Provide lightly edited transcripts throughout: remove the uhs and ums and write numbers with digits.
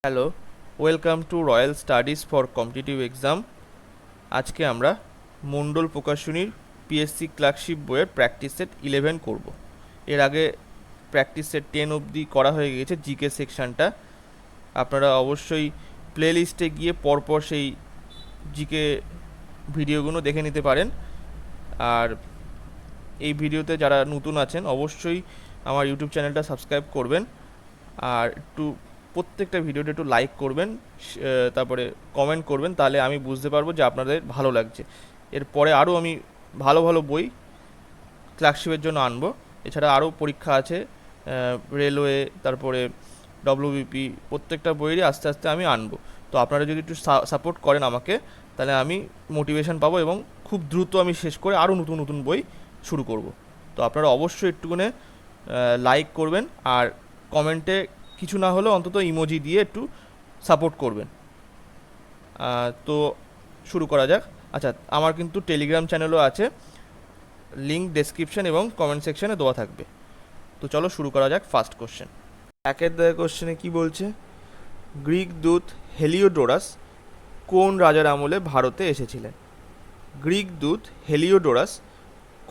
Hello, welcome to royal studies for competitive exam. আজকে আমরা মণ্ডল প্রকাশনীর PSC clerkship বইয়ের practice set 11 করব। এর আগে প্র্যাকটিস সেট 10 অবধি করা হয়ে গেছে জিকে সেকশানটা। আপনারা অবশ্যই প্লে লিস্টে গিয়ে পরপর সেই জিকে ভিডিওগুলো দেখে নিতে পারেন। আর এই ভিডিওতে যারা নতুন আছেন অবশ্যই আমার ইউটিউব চ্যানেলটা সাবস্ক্রাইব করবেন, আর একটু প্রত্যেকটা ভিডিওটা একটু লাইক করবেন, তারপরে কমেন্ট করবেন, তাহলে আমি বুঝতে পারবো যে আপনাদের ভালো লাগছে। এরপরে আরও আমি ভালো ভালো বই ক্লার্কশিপের জন্য আনবো। এছাড়া আরও পরীক্ষা আছে, রেলওয়ে, তারপরে ডব্লিউবিপি, প্রত্যেকটা বইয়েরই আস্তে আস্তে আমি আনবো। তো আপনারা যদি একটু সাপোর্ট করেন আমাকে, তাহলে আমি মোটিভেশন পাবো এবং খুব দ্রুত আমি শেষ করে আরও নতুন নতুন বই শুরু করব। তো আপনারা অবশ্যই একটুখানি লাইক করবেন, আর কমেন্টে কিছু না হলেও অন্তত ইমোজি দিয়ে একটু সাপোর্ট করবেন। তো শুরু করা যাক। আচ্ছা, আমার কিন্তু টেলিগ্রাম চ্যানেলও আছে, লিঙ্ক ডেসক্রিপশন এবং কমেন্ট সেকশনে দেওয়া থাকবে। তো চলো শুরু করা যাক। ফার্স্ট কোশ্চেন, একের দাগে কোশ্চেনে কি বলছে? গ্রিক দূত হেলিওডোরাস কোন রাজার আমলে ভারতে এসেছিলেন? গ্রিক দূত হেলিওডোরাস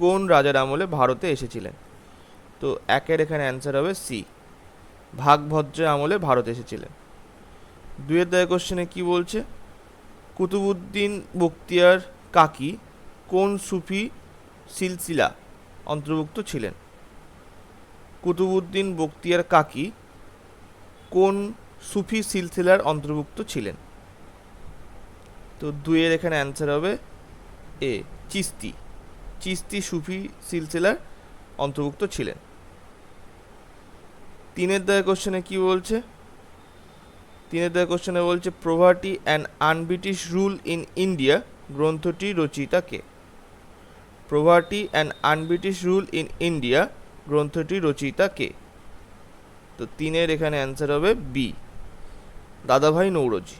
কোন রাজার আমলে ভারতে এসেছিলেন? তো একের এখানে অ্যান্সার হবে সি, ভাগভদ্রের আমলে ভারত এসেছিলেন। দুইয়ের দাগে কোশ্চেনে কি বলছে? কুতুবউদ্দিন বখতিয়ার কাকি কোন সুফি সিলসিলা অন্তর্ভুক্ত ছিলেন? কুতুবউদ্দিন বখতিয়ার কাকি কোন সুফি সিলসিলার অন্তর্ভুক্ত ছিলেন? তো দুইয়ের এখানে অ্যান্সার হবে এ, চিস্তি। চিস্তি সুফি সিলসিলার অন্তর্ভুক্ত ছিলেন। তিনের দাগে কোশ্চেনে কি বলছে? তিনের দাগে কোশ্চেনে বলছে poverty and unBritish rule in India গ্রন্থটি রচয়িতা কে? Poverty and unBritish rule in India গ্রন্থটি রচয়িতা কে? তো তিনের এখানে অ্যান্সার হবে বি, দাদাভাই নৌরোজি।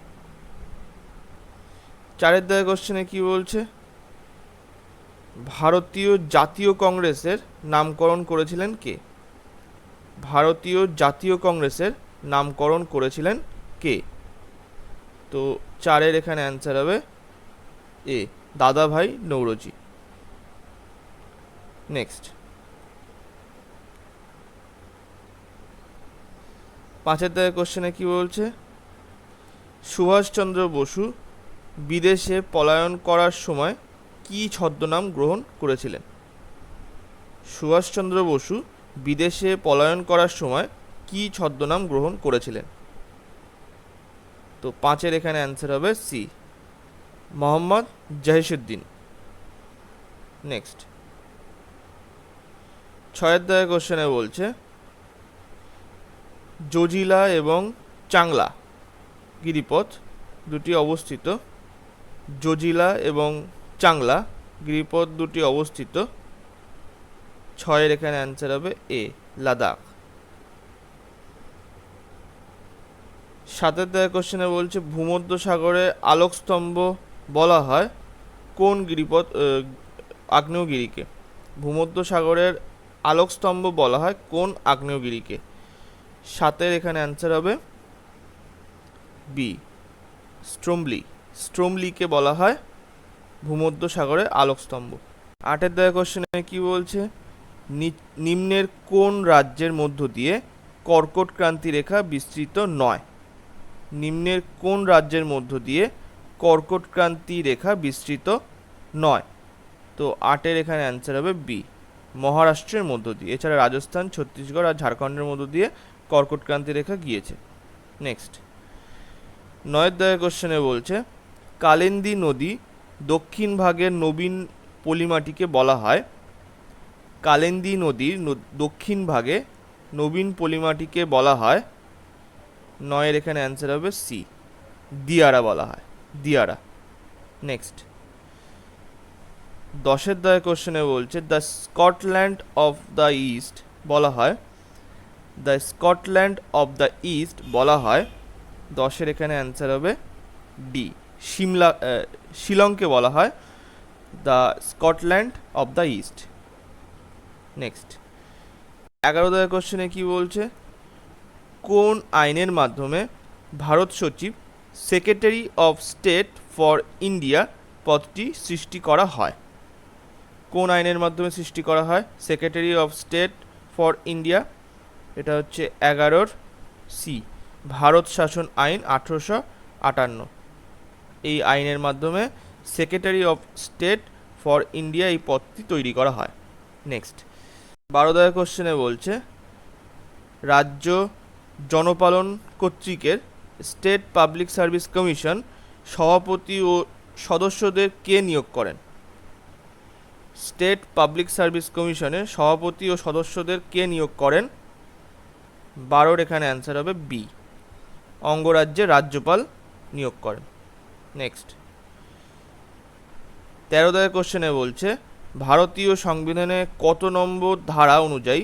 চারের দাগে কোশ্চেনে কি বলছে? ভারতীয় জাতীয় কংগ্রেসের নামকরণ করেছিলেন কে? ভারতীয় জাতীয় কংগ্রেসের নামকরণ করেছিলেন কে? তো চারের এখানে অ্যান্সার হবে এ, দাদাভাই নৌরোজি। নেক্সট, পাঁচের দাগে কোশ্চেনে কি বলছে? সুভাষচন্দ্র বসু বিদেশে পলায়ন করার সময় কি ছদ্মনাম গ্রহণ করেছিলেন? সুভাষচন্দ্র বসু বিদেশে পলায়ন করার সময় কি ছদ্মনাম গ্রহণ করেছিলেন? তো পাঁচের এখানে অ্যান্সার হবে সি, মোহাম্মদ জাহিসুদ্দিন। নেক্সট, ছয়ের দাগে কোশ্চেনে বলছে জজিলা এবং চাংলা গিরিপথ দুটি অবস্থিত। জজিলা এবং চাংলা গিরিপথ দুটি অবস্থিত। ছয়ের এখানে অ্যান্সার হবে এ, লাদাখ। সাতের দাগে কোশ্চেনে বলছে ভূমধ্যসাগরে আলোকস্তম্ভ বলা হয় কোন গিরিপথ আগ্নেয়গিরিকে? ভূমধ্যসাগরের আলোকস্তম্ভ বলা হয় কোন আগ্নেয়গিরিকে? সাতের এখানে অ্যান্সার হবে বি, স্ট্রোমলি। স্ট্রোমলিকে বলা হয় ভূমধ্যসাগরের আলোকস্তম্ভ। আটের দাগে কোশ্চেনে কি বলছে? নিম্নের কোন রাজ্যের মধ্য দিয়ে কর্কট ক্রান্তি রেখা বিস্তৃত নয়? নিম্নের কোন রাজ্যের মধ্য দিয়ে কর্কট ক্রান্তি রেখা বিস্তৃত নয়? তো আটের এখানে অ্যান্সার হবে বি, মহারাষ্ট্রের মধ্য দিয়ে। এছাড়া রাজস্থান, ছত্তিশগড় আর ঝাড়খণ্ডের মধ্য দিয়ে কর্কট ক্রান্তি রেখা গিয়েছে। নেক্সট, নয়ের দাগে কোশ্চেনে বলছে কালিন্দী নদী দক্ষিণ ভাগের নবীন পলিমাটিকে বলা হয়? কালিন্দী নদীর দক্ষিণ ভাগে নবীন পলিমাটিকে বলা হয়? নয়ের এখানে অ্যান্সার হবে সি, দিয়ারা বলা হয়, দিয়ারা। নেক্সট, দশের দাগে কোশ্চেনে বলছে the Scotland of the east বলা হয়? The Scotland of the east বলা হয়? দশের এখানে অ্যান্সার হবে ডি, শিলংকে বলা হয় the Scotland of the east. Next, 11 দাগের কোশ্চেনে কি বলছে? কোন আইনের মাধ্যমে ভারত সচিব secretary of state for India পদটি সৃষ্টি করা হয়? কোন আইনের মাধ্যমে সৃষ্টি করা হয় secretary of state for India? এটা হচ্ছে 11 সি, ভারত শাসন আইন 1858। এই আইনের মাধ্যমে secretary of state for India এই পদটি তৈরি করা হয়। নেক্সট 12 কোশ্চেনে বলছে রাজ্য জনপালন কর্তৃকের স্টেট পাবলিক সার্ভিস কমিশন সভাপতি ও সদস্যদের কে নিয়োগ করেন? স্টেট পাবলিক সার্ভিস কমিশনের সভাপতি ও সদস্যদের কে নিয়োগ করেন? 12 এখানে অ্যান্সার হবে বি, অঙ্গরাজ্যের রাজ্যপাল নিয়োগ করেন। নেক্সট 13 কোশ্চেনে বলছে ভারতীয় সংবিধানে কত নম্বর ধারা অনুযায়ী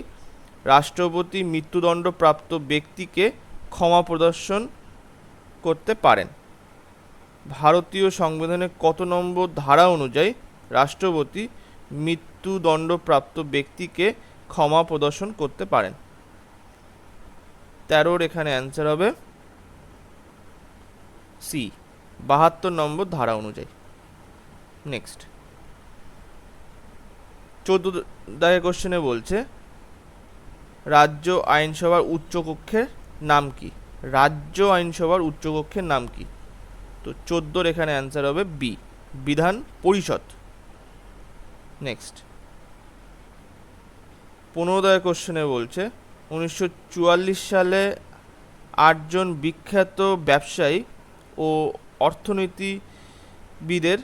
রাষ্ট্রপতি মৃত্যুদণ্ডপ্রাপ্ত ব্যক্তিকে ক্ষমা প্রদর্শন করতে পারেন? ভারতীয় সংবিধানে কত নম্বর ধারা অনুযায়ী রাষ্ট্রপতি মৃত্যুদণ্ডপ্রাপ্ত ব্যক্তিকে ক্ষমা প্রদর্শন করতে পারেন? 13 এখানে অ্যান্সার হবে সি, 72 নম্বর ধারা অনুযায়ী। নেক্সট 14 কোশ্চেনে বলছে রাজ্য আইনসভার উচ্চকক্ষের নাম কি? রাজ্য আইনসভার উচ্চকক্ষের নাম কি? তো 14 এখানে অ্যান্সার হবে বি, বিধান পরিষদ। নেক্সট 15 কোশ্চেনে বলছে 1944 সালে 8 জন বিখ্যাত ব্যবসায়ী ও অর্থনীতিবিদের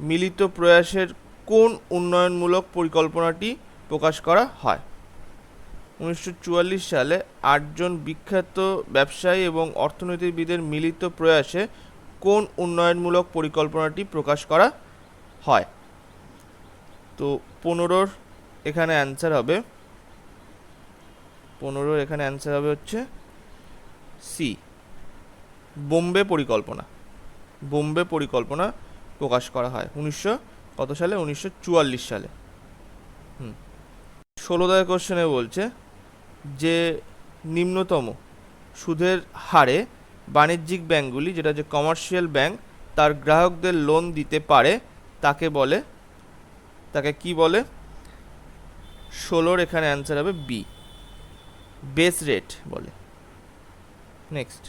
মিলিত প্রয়াসের কোন উন্নয়নমূলক পরিকল্পনাটি প্রকাশ করা হয়? 1944 সালে 8 জন বিখ্যাত ব্যবসায়ী এবং অর্থনীতিবিদের মিলিত প্রয়াসে কোন উন্নয়নমূলক পরিকল্পনাটি প্রকাশ করা হয়? তো 15 এখানে অ্যান্সার হবে 15 এখানে অ্যান্সার হবে হচ্ছে সি, বোম্বে পরিকল্পনা। বোম্বে পরিকল্পনা প্রকাশ করা হয় কত সালে? 1944 সালে। 16 কোশ্চেনে বলছে যে নিম্নতম সুদের হারে বাণিজ্যিক ব্যাংকগুলি, যেটা হচ্ছে কমার্শিয়াল ব্যাংক, তার গ্রাহকদের লোন দিতে পারে তাকে কি বলে? 16 এখানে অ্যান্সার হবে বি, বেস রেট বলে। নেক্সট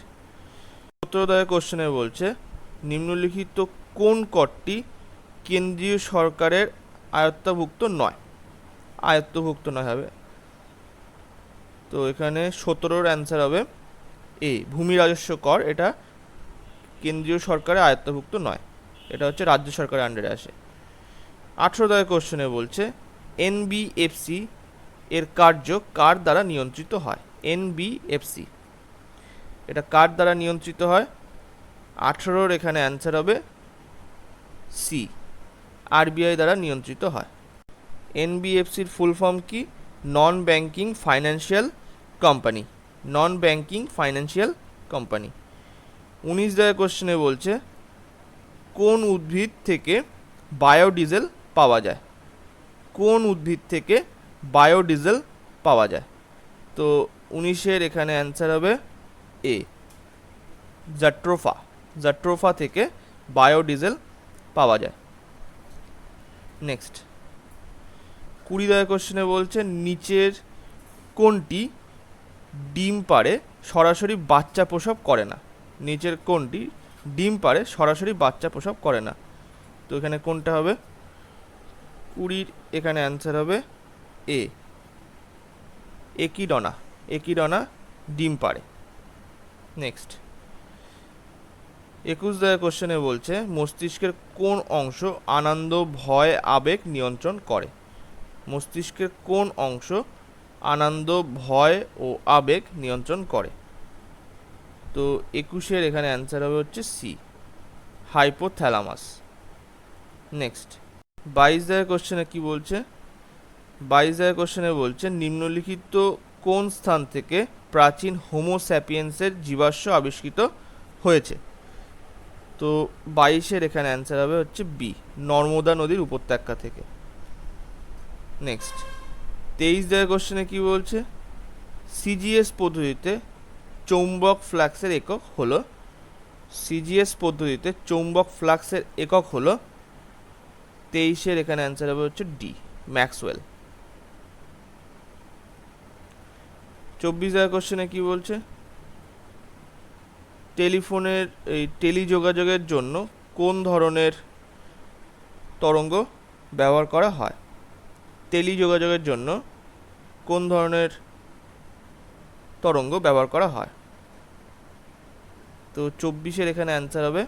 17 কোশ্চেনে বলছে নিম্নলিখিত কোন করটি কেন্দ্রীয় সরকারের আয়ত্তভুক্ত নয়? আয়ত্তভুক্ত নয় হবে। তো এখানে 17 অ্যান্সার হবে এ, ভূমি রাজস্ব কর। এটা কেন্দ্রীয় সরকারের আয়ত্তভুক্ত নয়, এটা হচ্ছে রাজ্য সরকারের আন্ডারে আসে। 18 কোশ্চেনে বলছে এনবিএফসি এর কার্য কার দ্বারা নিয়ন্ত্রিত হয়? এনবিএফসি এটা কার দ্বারা নিয়ন্ত্রিত হয়? 18 এখানে অ্যান্সার হবে সি, আরবিআই দ্বারা নিয়ন্ত্রিত হয়। এনবিএফসির ফুল ফর্ম কি? Non banking financial company. Non banking financial company. 19 কোশ্চেনে বলছে কোন উদ্ভিদ থেকে বায়োডিজেল পাওয়া যায়? কোন উদ্ভিদ থেকে বায়োডিজেল পাওয়া যায়? তো 19 এখানে অ্যান্সার হবে এ, জাট্রোফা। জাট্রোফা থেকে বায়োডিজেল পাওয়া যায়। নেক্সট 20 কোশ্চেনে বলছে নিচের কোনটি ডিম পাড়ে সরাসরি বাচ্চা প্রসব করে না? নিচের কোনটি ডিম পাড়ে সরাসরি বাচ্চা প্রসব করে না? তো এখানে কোনটা হবে? 20 এখানে অ্যান্সার হবে এ, একিডনা। একিডনা ডিম পাড়ে। নেক্সট 21 কোশ্চেনে বলছে মস্তিষ্কের কোন অংশ আনন্দ, ভয়, আবেগ নিয়ন্ত্রণ করে? মস্তিষ্কের কোন অংশ আনন্দ, ভয় ও আবেগ নিয়ন্ত্রণ করে? তো 21 এখানে অ্যান্সার হবে হচ্ছে সি, হাইপোথ্যালামাস। নেক্সট 22 কোশ্চেনে কি বলছে? 22 কোশ্চেনে বলছে নিম্নলিখিত কোন স্থান থেকে প্রাচীন হোমো স্যাপিয়েন্সের জীবাশ্ম আবিষ্কৃত হয়েছে? তো 22 এখানে অ্যান্সার হবে হচ্ছে বি, নর্মদা নদীর উপত্যকা থেকে। নেক্সট 23 কোশ্চেনে কি বলছে? সিজিএস পদ্ধতিতে চৌম্বক ফ্লাক্সের একক হলো? সিজিএস পদ্ধতিতে চৌম্বক ফ্লাক্সের একক হলো 23-এর এখানে অ্যান্সার হবে হচ্ছে ডি, ম্যাক্সওয়েল। 24 কোশ্চেনে কি বলছে, টেলিফোনের এই টেলিযোগাযোগের জন্য কোন ধরনের তরঙ্গ ব্যবহার করা হয়? টেলিযোগাযোগের জন্য কোন ধরনের তরঙ্গ ব্যবহার করা হয়? তো 24-এর এখানে অ্যান্সার হবে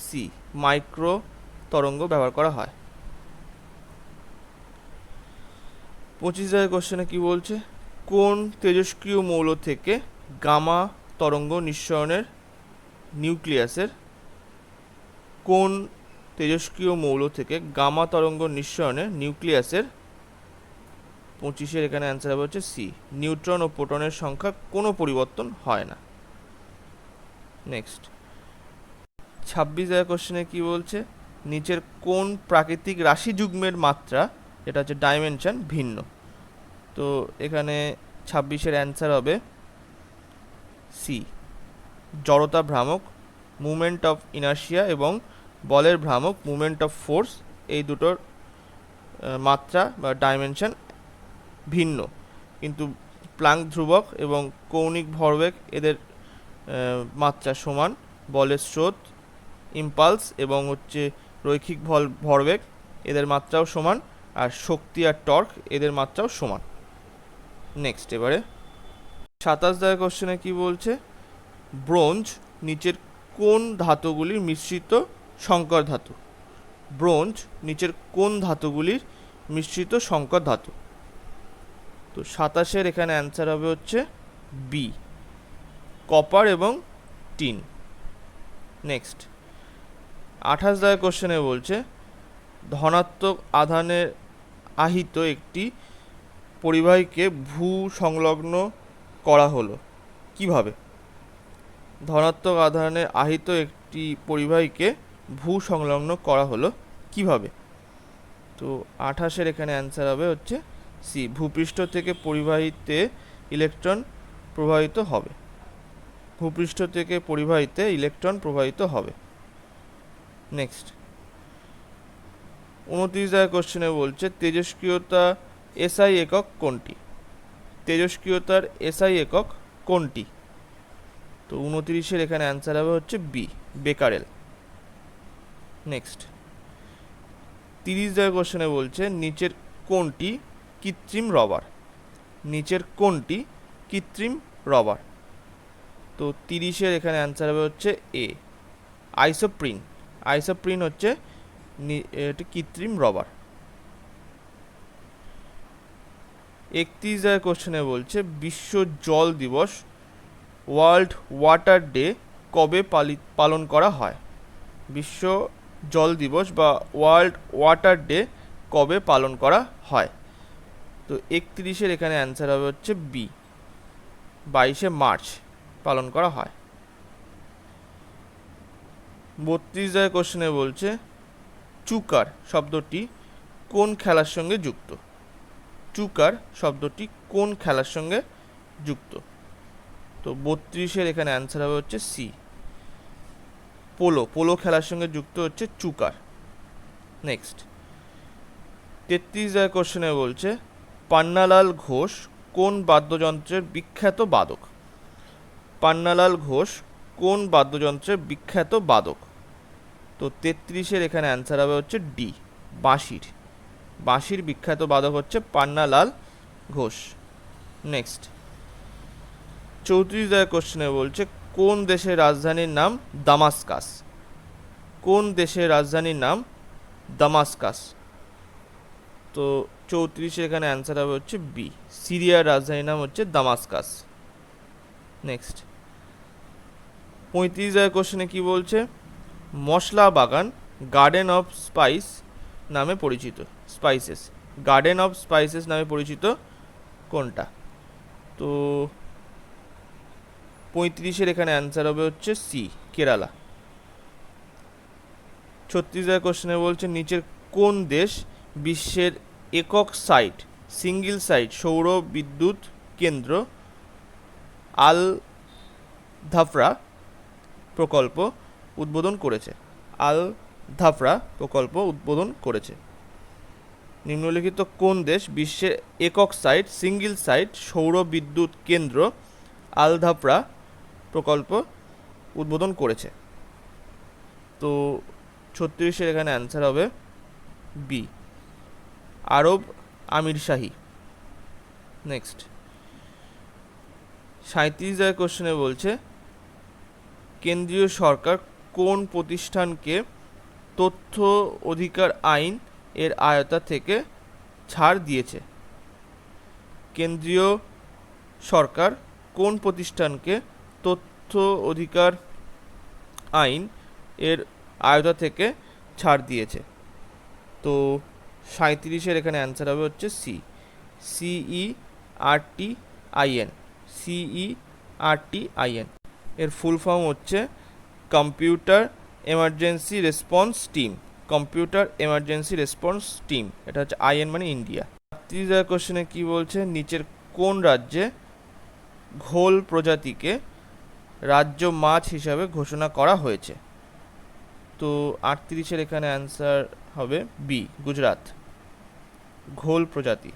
সি, মাইক্রো তরঙ্গ ব্যবহার করা হয়। 25 কোশ্চেনে কি বলছে, কোন তেজস্ক্রিয় মৌল থেকে গামা তরঙ্গ নিঃসরণের নিউক্লিয়াসের কোন তেজস্ক্রিয় মৌল থেকে গামা তরঙ্গ নিঃসরণের নিউক্লিয়াসের 25-এর এখানে অ্যান্সার হবে হচ্ছে সি, নিউট্রন ও প্রোটনের সংখ্যা কোনো পরিবর্তন হয় না। নেক্সট 26 কোশ্চেনে কি বলছে, নিচের কোন প্রাকৃতিক রাশি যুগ্মের মাত্রা, এটা হচ্ছে ডাইমেনশন, ভিন্ন? তো এখানে 26-এর অ্যান্সার হবে সি, জড়তা ভ্রামক, মুভমেন্ট অফ ইনার্শিয়া এবং বলের ভ্রামক, মুভমেন্ট অফ ফোর্স, এই দুটোর মাত্রা বা ডাইমেনশন ভিন্ন, কিন্তু প্লাঙ্ক ধ্রুবক এবং কৌণিক ভরবেগ এদের মাত্রা সমান, বলের স্রোত, ইম্পালস এবং হচ্ছে রৈখিক ভরবেগ এদের মাত্রাও সমান, আর শক্তি আর টর্ক এদের মাত্রাও সমান। নেক্সট এবারে 27 কোশ্চেনে কি বলছে, ব্রোঞ্জ নিচের কোন ধাতুগুলির মিশ্রিত সংকর ধাতু? ব্রোঞ্জ নিচের কোন ধাতুগুলির মিশ্রিত সংকর ধাতু? তো 27-এর এখানে অ্যান্সার হবে হচ্ছে বি, কপার এবং টিন। নেক্সট 28 কোশ্চেনে বলছে, ধনাত্মক আধানের আহিত একটি পরিবাহীকে ভূ সংলগ্ন করা হলো কিভাবে? ধনাত্মক আধানের আহিত একটি পরিবাহীকে ভূ সংলগ্ন করা হলো কিভাবে? তো 28-এর এখানে অ্যান্সার হবে হচ্ছে সি, ভূপৃষ্ঠ থেকে পরিবাহীতে ইলেকট্রন প্রবাহিত হবে। ভূপৃষ্ঠ থেকে পরিবাহীতে ইলেকট্রন প্রবাহিত হবে। নেক্সট 29 কোশ্চেনে বলছে, তেজস্ক্রিয়তা এসআই একক কোনটি? তেজস্ক্রিয়তার এসআই একক কোনটি? তো 29-এর এখানে অ্যান্সার হবে হচ্ছে বি, বেকারেল। নেক্সট 30 কোশ্চেনে বলছে, নিচের কোনটি কৃত্রিম রবার? নিচের কোনটি কৃত্রিম রবার? তো 30-এর এখানে অ্যান্সার হবে হচ্ছে এ, আইসোপ্রিন। আইসোপ্রিন হচ্ছে এটি কৃত্রিম রবার। 31 কোশ্চেনে বলছে, বিশ্ব জল দিবস, ওয়ার্ল্ড ওয়াটার ডে কবে পালন করা হয়? বিশ্ব জল দিবস বা ওয়ার্ল্ড ওয়াটার ডে কবে পালন করা হয়? তো 31-এর এখানে অ্যান্সার হবে হচ্ছে বি, 22শে মার্চ পালন করা হয়। 32 কোশ্চেনে বলছে, চুকার শব্দটি কোন খেলার সঙ্গে যুক্ত? চুকার শব্দটি কোন খেলার সঙ্গে যুক্ত? তো 32-এর এখানে অ্যান্সার হবে হচ্ছে সি, পোলো। পোলো খেলার সঙ্গে যুক্ত হচ্ছে চুকার। নেক্সট 33 কোশ্চেনে বলছে, পান্নালাল ঘোষ কোন বাদ্যযন্ত্রের বিখ্যাত বাদক? পান্নালাল ঘোষ কোন বাদ্যযন্ত্রের বিখ্যাত বাদক? তো 33-এর এখানে অ্যান্সার হবে হচ্ছে ডি, বাঁশির। বাঁশির বিখ্যাত বাদক হচ্ছে পান্নালাল ঘোষ। নেক্সট 34 কোশ্চেনে বলছে, কোন দেশের রাজধানীর নাম দামাস্কাস? কোন দেশের রাজধানীর নাম দামাস্কাস? তো 34-এর এখানে অ্যান্সার হবে হচ্ছে বি, সিরিয়ার রাজধানীর নাম হচ্ছে দামাস্কাস। নেক্সট 35 কোশ্চেনে কি বলছে, মশলা বাগান, গার্ডেন অফ স্পাইস নামে পরিচিত, স্পাইসেস, গার্ডেন অফ স্পাইসেস নামে পরিচিত কোনটা? তো 35-এর এখানে অ্যান্সার হবে হচ্ছে সি, কেরালা। 36 কোশ্চেনে বলছে, নিচের কোন দেশ বিশ্বের একক সাইট, সিঙ্গেল সাইট সৌর বিদ্যুৎ কেন্দ্র আল ধাফরা প্রকল্প উদ্বোধন করেছে? আল ধাফরা প্রকল্প উদ্বোধন করেছে। নিম্নলিখিত কোন দেশ বিশ্বের একক সাইট সিঙ্গেল সাইট সৌর বিদ্যুৎ কেন্দ্র আল ধাফরা প্রকল্প উদ্বোধন করেছে? তো 36-এর এখানে অ্যান্সার হবে বি, আরব আমিরশাহী। নেক্সট 37 কোশ্চেনে বলছে কেন্দ্রীয় সরকার কোন প্রতিষ্ঠানকে তথ্য অধিকার আইন এর আওতা থেকে ছাড় দিয়েছে? কেন্দ্রীয় সরকার কোন প্রতিষ্ঠানকে তথ্য অধিকার আইন এর আওতা থেকে ছাড় দিয়েছে? তো 37-এর এখানে অ্যান্সার হবে হচ্ছে সি, CERTIN, CERTIN। এর ফুল ফর্ম হচ্ছে computer emergency response team, computer emergency response team. এটা হচ্ছে IN মানে ইন্ডিয়া। 38 কোশ্চেনে কি বলছে নিচের কোন রাজ্যে ঘোল প্রজাতিকে রাজ্য মাছ হিসাবে ঘোষণা করা হয়েছে? তো 38-এর এখানে অ্যান্সার হবে বি, গুজরাট, ঘোল প্রজাতি।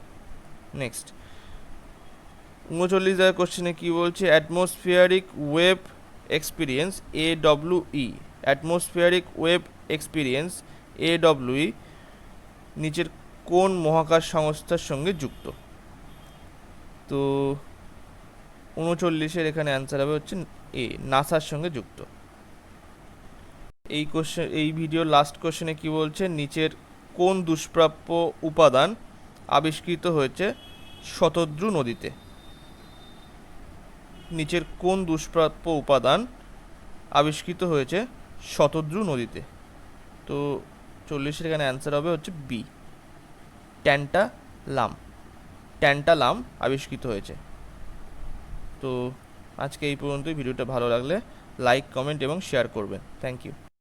নেক্সট 39 কোশ্চেনে কি বলছে atmospheric wave experience AWE, atmospheric wave experience AWE নিচের কোন মহাকাশ সংস্থার সঙ্গে যুক্ত? তো 39-এর এখানে অ্যান্সার হবে হচ্ছে এ, নাসার সঙ্গে যুক্ত। এই ভিডিওর লাস্ট কোশ্চেনে কি বলছে নিচের কোন দুষ্প্রাপ্য উপাদান আবিষ্কৃত হয়েছে শতদ্রু নদীতে? নিচের কোন দুষ্প্রাপ্য উপাদান আবিষ্কৃত হয়েছে শতদ্রু নদীতে? তো 40-এর এখানে অ্যান্সার হবে হচ্ছে বি, ট্যান্টালাম, ট্যান্টালাম আবিষ্কৃত হয়েছে। তো আজকে এই পর্যন্তই। ভিডিওটা ভালো লাগলে লাইক, কমেন্ট এবং শেয়ার করবেন। Thank you.